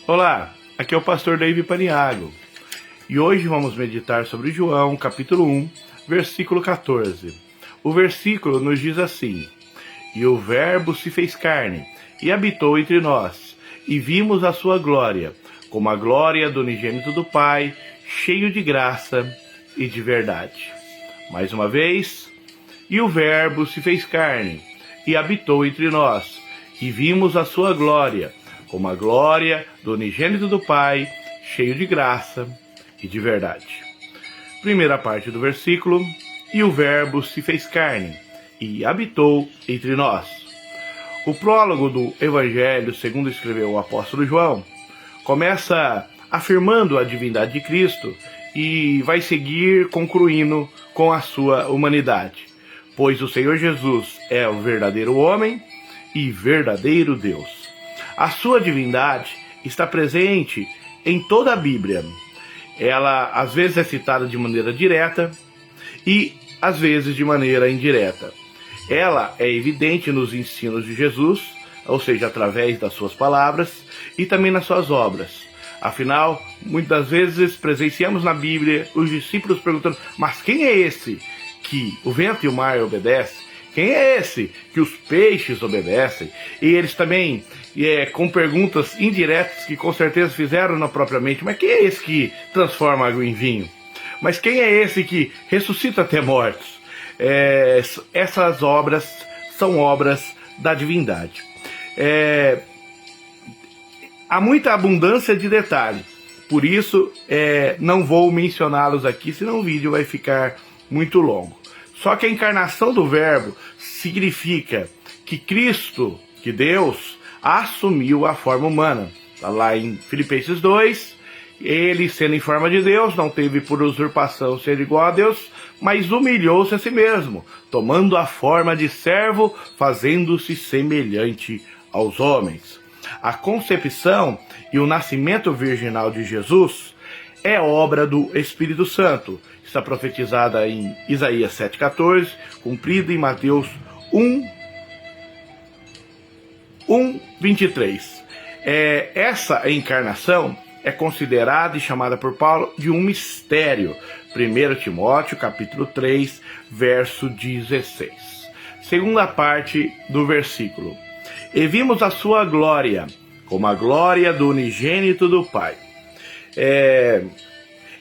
Olá, aqui é o pastor David Paniago e hoje vamos meditar sobre João, capítulo 1, versículo 14. O versículo nos diz assim: E o Verbo se fez carne e habitou entre nós, e vimos a sua glória, como a glória do unigênito do Pai, cheio de graça e de verdade. Mais uma vez, e o Verbo se fez carne e habitou entre nós, e vimos a sua glória, como a glória do unigênito do Pai, cheio de graça e de verdade. Primeira parte do versículo: e o Verbo se fez carne e habitou entre nós. O prólogo do Evangelho, segundo escreveu o apóstolo João, começa afirmando a divindade de Cristo e vai seguir concluindo com a sua humanidade, pois o Senhor Jesus é o verdadeiro homem e verdadeiro Deus. A sua divindade está presente em toda a Bíblia. Ela às vezes é citada de maneira direta e às vezes de maneira indireta. Ela é evidente nos ensinos de Jesus, ou seja, através das suas palavras e também nas suas obras. Afinal, muitas vezes presenciamos na Bíblia os discípulos perguntando: mas quem é esse que o vento e o mar obedecem? Quem é esse que os peixes obedecem? E eles também, com perguntas indiretas que com certeza fizeram na própria mente: mas quem é esse que transforma água em vinho? Mas quem é esse que ressuscita até mortos? Essas obras são obras da divindade. Há muita abundância de detalhes, por isso não vou mencioná-los aqui, senão o vídeo vai ficar muito longo. Só que a encarnação do Verbo significa que Cristo, que Deus, assumiu a forma humana. Está lá em Filipenses 2, ele sendo em forma de Deus, não teve por usurpação ser igual a Deus, mas humilhou-se a si mesmo, tomando a forma de servo, fazendo-se semelhante aos homens. A concepção e o nascimento virginal de Jesus é obra do Espírito Santo. Está profetizada em Isaías 7,14, cumprida em Mateus 1:23. Essa encarnação é considerada e chamada por Paulo de um mistério. 1 Timóteo, capítulo 3, verso 16. Segunda parte do versículo: e vimos a sua glória, como a glória do unigênito do Pai.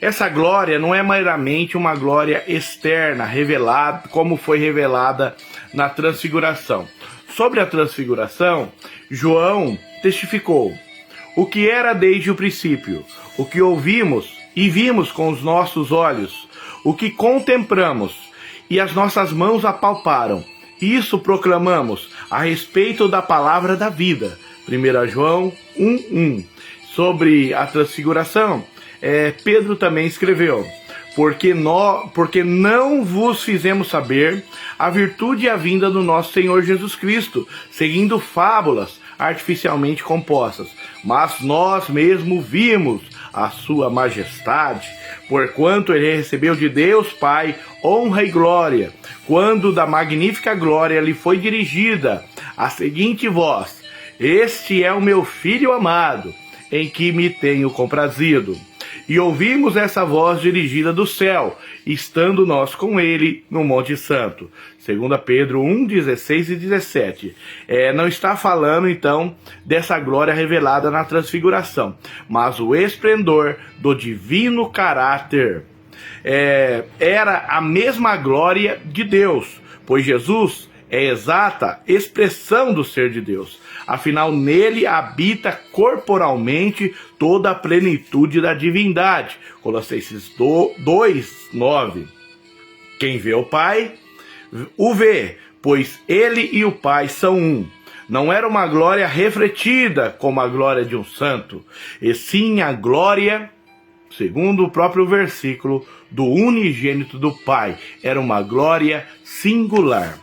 Essa glória não é meramente uma glória externa, revelada, como foi revelada na transfiguração. Sobre a transfiguração, João testificou: o que era desde o princípio, o que ouvimos e vimos com os nossos olhos, o que contemplamos e as nossas mãos apalparam, isso proclamamos a respeito da palavra da vida. 1 João 1:1. Sobre a transfiguração, Pedro também escreveu: porque não vos fizemos saber a virtude e a vinda do nosso Senhor Jesus Cristo, seguindo fábulas artificialmente compostas, mas nós mesmo vimos a sua majestade, porquanto ele recebeu de Deus Pai honra e glória, quando da magnífica glória lhe foi dirigida a seguinte voz: este é o meu Filho amado, em que me tenho comprazido. E ouvimos essa voz dirigida do céu, estando nós com ele no Monte Santo. 2 Pedro 1:16 e 17. Não está falando, então, dessa glória revelada na transfiguração, mas o esplendor do divino caráter. Era a mesma glória de Deus, pois Jesus é exata expressão do ser de Deus. Afinal, nele habita corporalmente toda a plenitude da divindade. Colossenses 2:9. Quem vê o Pai, o vê, pois ele e o Pai são um. Não era uma glória refletida como a glória de um santo, e sim a glória, segundo o próprio versículo, do unigênito do Pai. Era uma glória singular.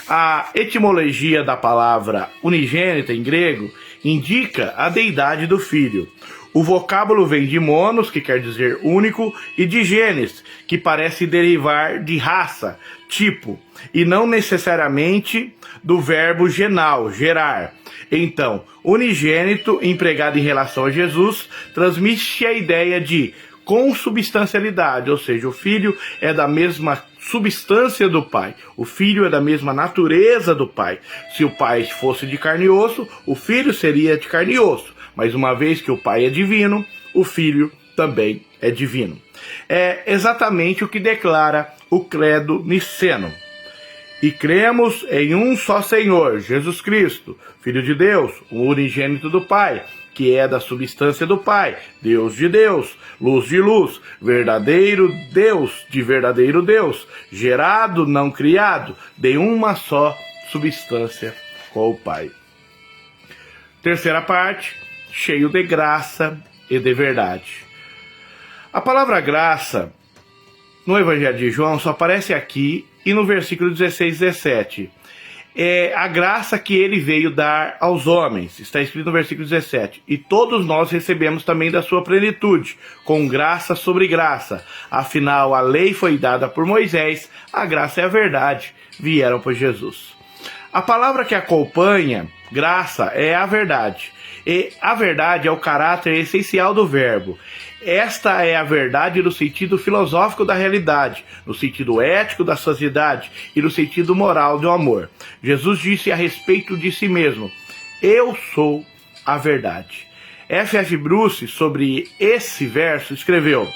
A etimologia da palavra unigênita em grego indica a deidade do Filho. O vocábulo vem de monos, que quer dizer único, e de genes, que parece derivar de raça, tipo, e não necessariamente do verbo genal, gerar. Então, unigênito, empregado em relação a Jesus, transmite a ideia de consubstancialidade, ou seja, o Filho é da mesma substância do Pai. O Filho é da mesma natureza do Pai. Se o Pai fosse de carne e osso, o Filho seria de carne e osso. Mas uma vez que o Pai é divino, o Filho também é divino. É exatamente o que declara o credo niceno. E cremos em um só Senhor, Jesus Cristo, Filho de Deus, o unigênito do Pai, que é da substância do Pai, Deus de Deus, luz de luz, verdadeiro Deus de verdadeiro Deus, gerado, não criado, de uma só substância com o Pai. Terceira parte, cheio de graça e de verdade. A palavra graça, no Evangelho de João, só aparece aqui e no versículo 16 e 17. É a graça que ele veio dar aos homens. Está escrito no versículo 17. E todos nós recebemos também da sua plenitude, com graça sobre graça. Afinal, a lei foi dada por Moisés, a graça e a verdade vieram por Jesus. A palavra que acompanha graça é a verdade. E a verdade é o caráter essencial do verbo. Esta é a verdade no sentido filosófico da realidade, no sentido ético da sociedade e no sentido moral do amor. Jesus disse a respeito de si mesmo: eu sou a verdade. F.F. Bruce, sobre esse verso, escreveu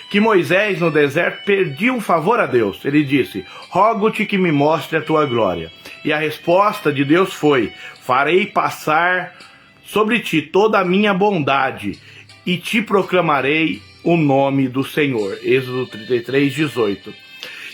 que Moisés no deserto pediu um favor a Deus. Ele disse: rogo-te que me mostre a tua glória. E a resposta de Deus foi: farei passar sobre ti toda a minha bondade e te proclamarei o nome do Senhor. Êxodo 33, 18.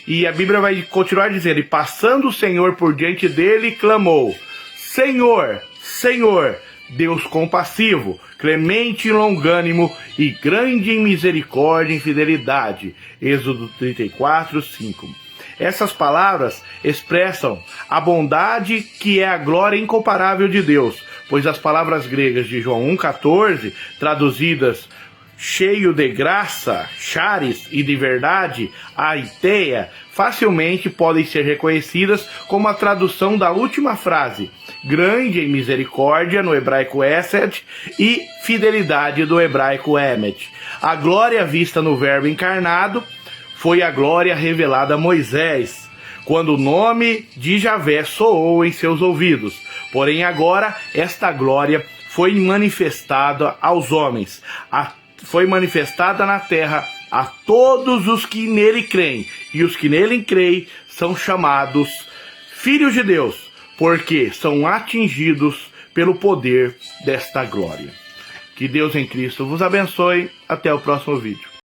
E a Bíblia vai continuar dizendo: e passando o Senhor por diante dele, clamou: Senhor, Senhor, Deus compassivo, clemente e longânimo e grande em misericórdia e fidelidade. Êxodo 34, 5. Essas palavras expressam a bondade que é a glória incomparável de Deus, pois as palavras gregas de João 1,14, traduzidas cheio de graça, charis, e de verdade, aiteia, facilmente podem ser reconhecidas como a tradução da última frase, grande em misericórdia, no hebraico esed, e fidelidade, do hebraico emet. A glória vista no verbo encarnado foi a glória revelada a Moisés, quando o nome de Javé soou em seus ouvidos. Porém agora esta glória foi manifestada aos homens, foi manifestada na terra a todos os que nele creem, e os que nele creem são chamados filhos de Deus, porque são atingidos pelo poder desta glória. Que Deus em Cristo vos abençoe. Até o próximo vídeo.